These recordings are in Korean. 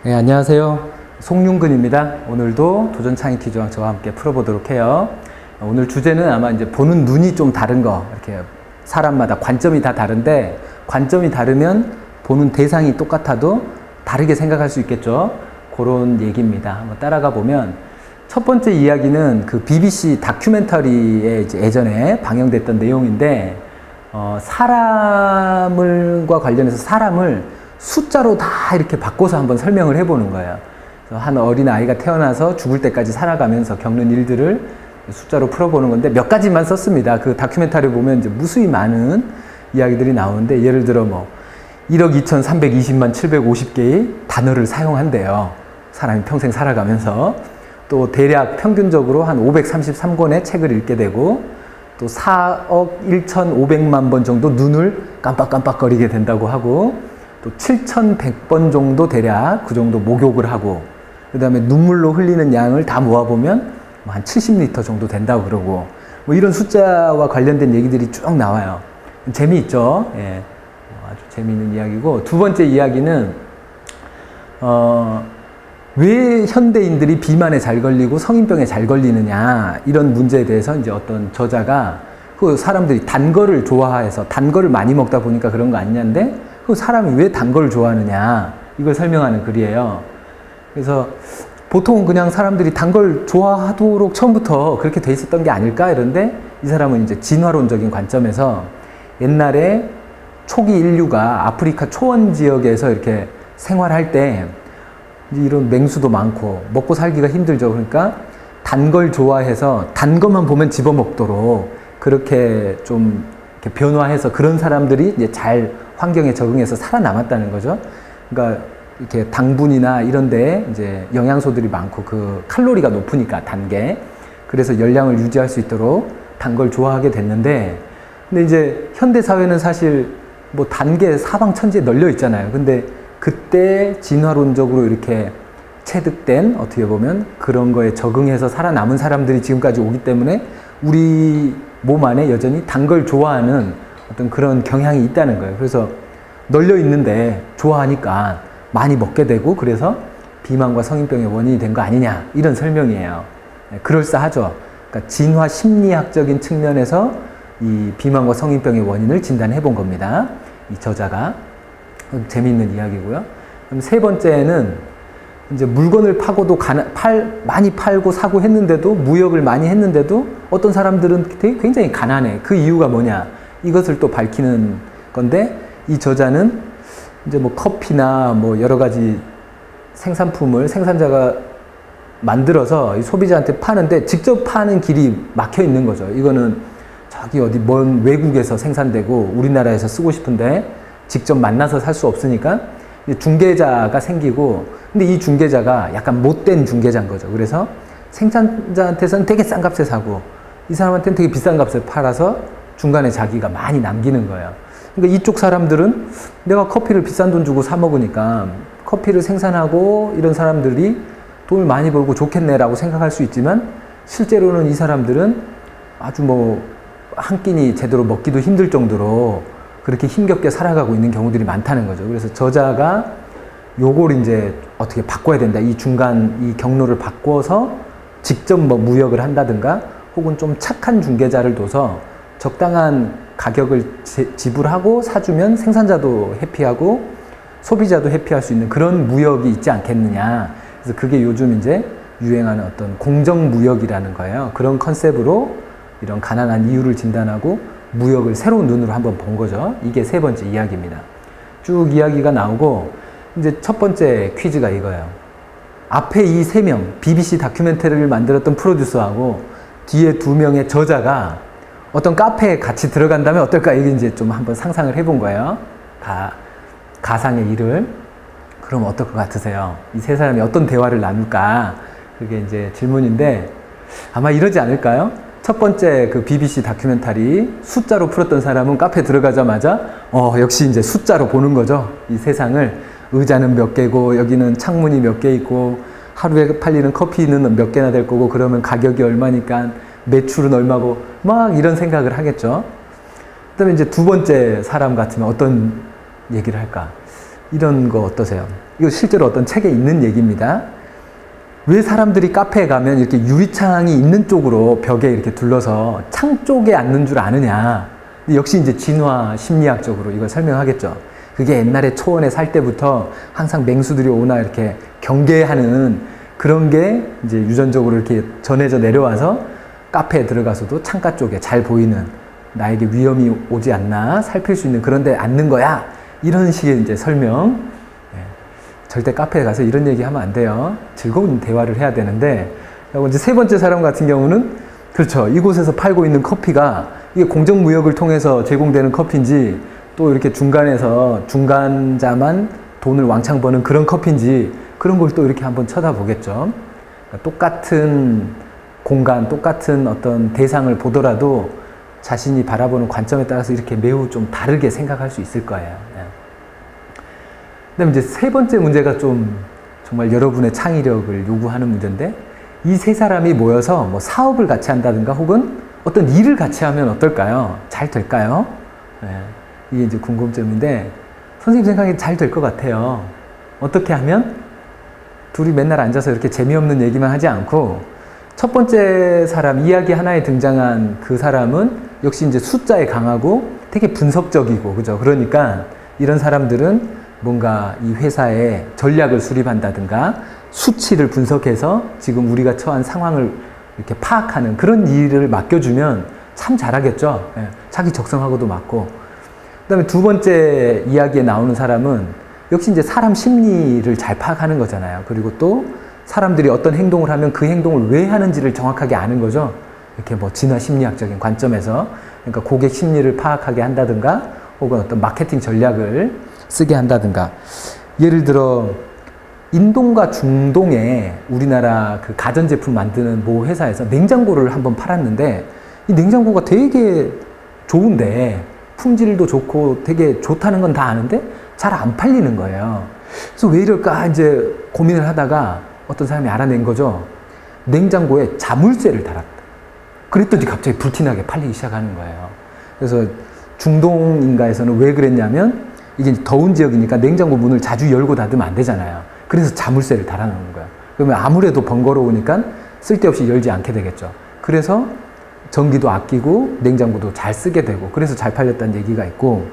네, 안녕하세요. 송윤근입니다. 오늘도 도전창의 퀴즈왕 저와 함께 풀어보도록 해요. 오늘 주제는 아마 이제 보는 눈이 좀 다른 거, 이렇게 사람마다 관점이 다 다른데, 관점이 다르면 보는 대상이 똑같아도 다르게 생각할 수 있겠죠. 그런 얘기입니다. 한번 따라가 보면, 첫 번째 이야기는 그 BBC 다큐멘터리에 이제 예전에 방영됐던 내용인데, 사람과 관련해서 사람을 숫자로 다 이렇게 바꿔서 한번 설명을 해보는 거예요. 한 어린 아이가 태어나서 죽을 때까지 살아가면서 겪는 일들을 숫자로 풀어보는 건데 몇 가지만 썼습니다. 그 다큐멘터리 보면 이제 무수히 많은 이야기들이 나오는데, 예를 들어 뭐 1억 2,320만 750개의 단어를 사용한대요. 사람이 평생 살아가면서. 또 대략 평균적으로 한 533권의 책을 읽게 되고, 또 4억 1,500만 번 정도 눈을 깜빡깜빡거리게 된다고 하고, 또 7,100번 정도 대략 그 정도 목욕을 하고, 그 다음에 눈물로 흘리는 양을 다 모아보면 한 70리터 정도 된다고 그러고, 뭐 이런 숫자와 관련된 얘기들이 쭉 나와요. 재미있죠? 예. 아주 재미있는 이야기고, 두 번째 이야기는, 왜 현대인들이 비만에 잘 걸리고 성인병에 잘 걸리느냐, 이런 문제에 대해서 이제 어떤 저자가 그 사람들이 단 거를 좋아해서 단 거를 많이 먹다 보니까 그런 거 아니냐인데, 그 사람이 왜 단 걸 좋아하느냐, 이걸 설명하는 글이에요. 그래서 보통 그냥 사람들이 단 걸 좋아하도록 처음부터 그렇게 돼 있었던 게 아닐까 이런데, 이 사람은 이제 진화론적인 관점에서 옛날에 초기 인류가 아프리카 초원 지역에서 이렇게 생활할 때 이런 맹수도 많고 먹고 살기가 힘들죠. 그러니까 단 걸 좋아해서 단 것만 보면 집어먹도록 그렇게 좀 이렇게 변화해서 그런 사람들이 이제 잘 환경에 적응해서 살아남았다는 거죠. 그러니까 이렇게 당분이나 이런 데에 이제 영양소들이 많고 그 칼로리가 높으니까 단 게, 그래서 열량을 유지할 수 있도록 단 걸 좋아하게 됐는데, 근데 이제 현대 사회는 사실 뭐 단 게 사방천지에 널려 있잖아요. 근데 그때 진화론적으로 이렇게 체득된, 어떻게 보면 그런 거에 적응해서 살아남은 사람들이 지금까지 오기 때문에 우리 몸 안에 여전히 단 걸 좋아하는 어떤 그런 경향이 있다는 거예요. 그래서 널려 있는데 좋아하니까 많이 먹게 되고, 그래서 비만과 성인병의 원인이 된 거 아니냐, 이런 설명이에요. 그럴싸하죠. 그러니까 진화 심리학적인 측면에서 이 비만과 성인병의 원인을 진단해 본 겁니다. 이 저자가. 재미있는 이야기고요. 그럼 세 번째는 이제 물건을 파고도 많이 팔고 사고 했는데도, 무역을 많이 했는데도 어떤 사람들은 되게 굉장히 가난해. 그 이유가 뭐냐, 이것을 또 밝히는 건데, 이 저자는 이제 뭐 커피나 뭐 여러 가지 생산품을 생산자가 만들어서 소비자한테 파는데 직접 파는 길이 막혀 있는 거죠. 이거는 저기 어디 먼 외국에서 생산되고 우리나라에서 쓰고 싶은데 직접 만나서 살 수 없으니까 중개자가 생기고, 근데 이 중개자가 약간 못된 중개자인 거죠. 그래서 생산자한테서는 되게 싼 값에 사고, 이 사람한테는 되게 비싼 값에 팔아서 중간에 자기가 많이 남기는 거예요. 그러니까 이쪽 사람들은 내가 커피를 비싼 돈 주고 사 먹으니까 커피를 생산하고 이런 사람들이 돈을 많이 벌고 좋겠네라고 생각할 수 있지만, 실제로는 이 사람들은 아주 뭐 한 끼니 제대로 먹기도 힘들 정도로 그렇게 힘겹게 살아가고 있는 경우들이 많다는 거죠. 그래서 저자가 요걸 이제 어떻게 바꿔야 된다, 이 중간 이 경로를 바꿔서 직접 뭐 무역을 한다든가, 혹은 좀 착한 중개자를 둬서 적당한 가격을 지불하고 사주면 생산자도 해피하고 소비자도 해피할 수 있는 그런 무역이 있지 않겠느냐. 그래서 그게 요즘 이제 유행하는 어떤 공정무역이라는 거예요. 그런 컨셉으로 이런 가난한 이유를 진단하고 무역을 새로운 눈으로 한번 본 거죠. 이게 세 번째 이야기입니다. 쭉 이야기가 나오고, 이제 첫 번째 퀴즈가 이거예요. 앞에 이 세 명, BBC 다큐멘터리를 만들었던 프로듀서하고 뒤에 두 명의 저자가 어떤 카페에 같이 들어간다면 어떨까? 이게 이제 좀 한번 상상을 해본 거예요. 가상의 일을. 그럼 어떨 것 같으세요? 이 세 사람이 어떤 대화를 나눌까? 그게 이제 질문인데, 아마 이러지 않을까요? 첫 번째 그 BBC 다큐멘터리 숫자로 풀었던 사람은 카페 들어가자마자 역시 이제 숫자로 보는 거죠. 이 세상을. 의자는 몇 개고, 여기는 창문이 몇 개 있고, 하루에 팔리는 커피는 몇 개나 될 거고, 그러면 가격이 얼마니까, 매출은 얼마고, 막 이런 생각을 하겠죠. 그 다음에 이제 두 번째 사람 같으면 어떤 얘기를 할까? 이런 거 어떠세요? 이거 실제로 어떤 책에 있는 얘기입니다. 왜 사람들이 카페에 가면 이렇게 유리창이 있는 쪽으로 벽에 이렇게 둘러서 창 쪽에 앉는 줄 아느냐. 역시 이제 진화 심리학적으로 이걸 설명하겠죠. 그게 옛날에 초원에 살 때부터 항상 맹수들이 오나 이렇게 경계하는 그런 게 이제 유전적으로 이렇게 전해져 내려와서 카페에 들어가서도 창가 쪽에 잘 보이는 나에게 위험이 오지 않나 살필 수 있는 그런 데 앉는 거야. 이런 식의 이제 설명. 절대 카페에 가서 이런 얘기 하면 안 돼요. 즐거운 대화를 해야 되는데, 그리고 이제 세 번째 사람 같은 경우는, 그렇죠. 이곳에서 팔고 있는 커피가 이게 공정무역을 통해서 제공되는 커피인지, 또 이렇게 중간에서 중간자만 돈을 왕창 버는 그런 커피인지, 그런 걸 또 이렇게 한번 쳐다보겠죠. 그러니까 똑같은 공간, 똑같은 어떤 대상을 보더라도 자신이 바라보는 관점에 따라서 이렇게 매우 좀 다르게 생각할 수 있을 거예요. 그 다음에 이제 세 번째 문제가 좀 정말 여러분의 창의력을 요구하는 문제인데, 이 세 사람이 모여서 뭐 사업을 같이 한다든가 혹은 어떤 일을 같이 하면 어떨까요? 잘 될까요? 이게 이제 궁금점인데, 선생님 생각에 잘 될 것 같아요. 어떻게 하면? 둘이 맨날 앉아서 이렇게 재미없는 얘기만 하지 않고, 첫 번째 사람, 이야기 하나에 등장한 그 사람은 역시 이제 숫자에 강하고 되게 분석적이고, 그죠? 그러니까 이런 사람들은 뭔가 이 회사의 전략을 수립한다든가 수치를 분석해서 지금 우리가 처한 상황을 이렇게 파악하는 그런 일을 맡겨주면 참 잘하겠죠. 자기 적성하고도 맞고. 그 다음에 두 번째 이야기에 나오는 사람은 역시 이제 사람 심리를 잘 파악하는 거잖아요. 그리고 또 사람들이 어떤 행동을 하면 그 행동을 왜 하는지를 정확하게 아는 거죠. 이렇게 뭐 진화 심리학적인 관점에서. 그러니까 고객 심리를 파악하게 한다든가 혹은 어떤 마케팅 전략을 쓰게 한다든가. 예를 들어 인동과 중동에 우리나라 그 가전제품 만드는 모 회사에서 냉장고를 한번 팔았는데, 이 냉장고가 되게 좋은데 품질도 좋고 되게 좋다는 건 다 아는데 잘 안 팔리는 거예요. 그래서 왜 이럴까 이제 고민을 하다가 어떤 사람이 알아낸 거죠. 냉장고에 자물쇠를 달았다. 그랬더니 갑자기 불티나게 팔리기 시작하는 거예요. 그래서 중동인가에서는 왜 그랬냐면, 이게 더운 지역이니까 냉장고 문을 자주 열고 닫으면 안 되잖아요. 그래서 자물쇠를 달아놓는 거예요. 그러면 아무래도 번거로우니까 쓸데없이 열지 않게 되겠죠. 그래서 전기도 아끼고 냉장고도 잘 쓰게 되고, 그래서 잘 팔렸다는 얘기가 있고,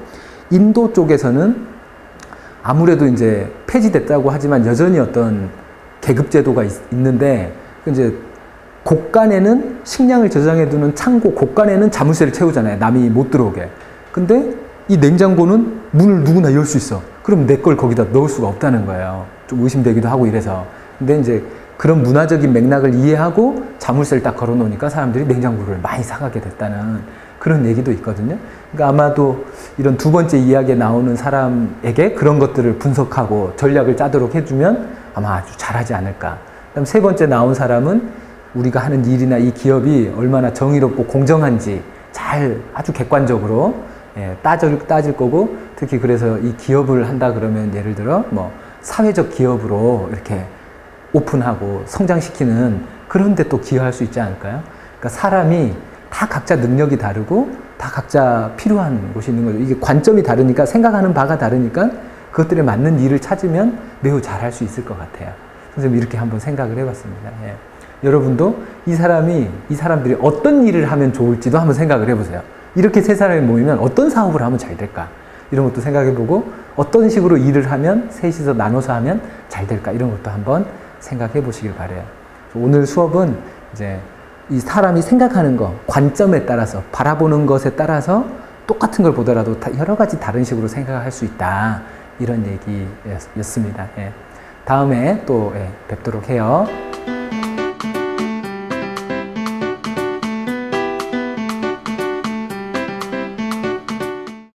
인도 쪽에서는 아무래도 이제 폐지됐다고 하지만 여전히 어떤 계급제도가 있는데, 이제 곳간에는 식량을 저장해두는 창고 곳간에는 자물쇠를 채우잖아요. 남이 못 들어오게. 근데 이 냉장고는 문을 누구나 열 수 있어. 그럼 내 걸 거기다 넣을 수가 없다는 거예요. 좀 의심되기도 하고 이래서. 근데 이제 그런 문화적인 맥락을 이해하고 자물쇠를 딱 걸어 놓으니까 사람들이 냉장고를 많이 사가게 됐다는 그런 얘기도 있거든요. 그러니까 아마도 이런 두 번째 이야기에 나오는 사람에게 그런 것들을 분석하고 전략을 짜도록 해주면 아마 아주 잘하지 않을까. 그다음 세 번째 나온 사람은 우리가 하는 일이나 이 기업이 얼마나 정의롭고 공정한지 잘 아주 객관적으로 따질 거고, 특히 그래서 이 기업을 한다 그러면 예를 들어 뭐 사회적 기업으로 이렇게 오픈하고 성장시키는 그런 데 또 기여할 수 있지 않을까요? 그러니까 사람이 다 각자 능력이 다르고 다 각자 필요한 곳이 있는 거죠. 이게 관점이 다르니까, 생각하는 바가 다르니까 그것들에 맞는 일을 찾으면 매우 잘할 수 있을 것 같아요. 선생님 이렇게 한번 생각을 해봤습니다. 여러분도 이 사람들이 어떤 일을 하면 좋을지도 한번 생각을 해보세요. 이렇게 세 사람이 모이면 어떤 사업을 하면 잘 될까? 이런 것도 생각해보고, 어떤 식으로 일을 하면 셋이서 나눠서 하면 잘 될까? 이런 것도 한번 생각해 보시길 바래요. 오늘 수업은 이제 이 사람이 생각하는 거, 관점에 따라서, 바라보는 것에 따라서 똑같은 걸 보더라도 여러 가지 다른 식으로 생각할 수 있다. 이런 얘기였습니다. 다음에 또 뵙도록 해요.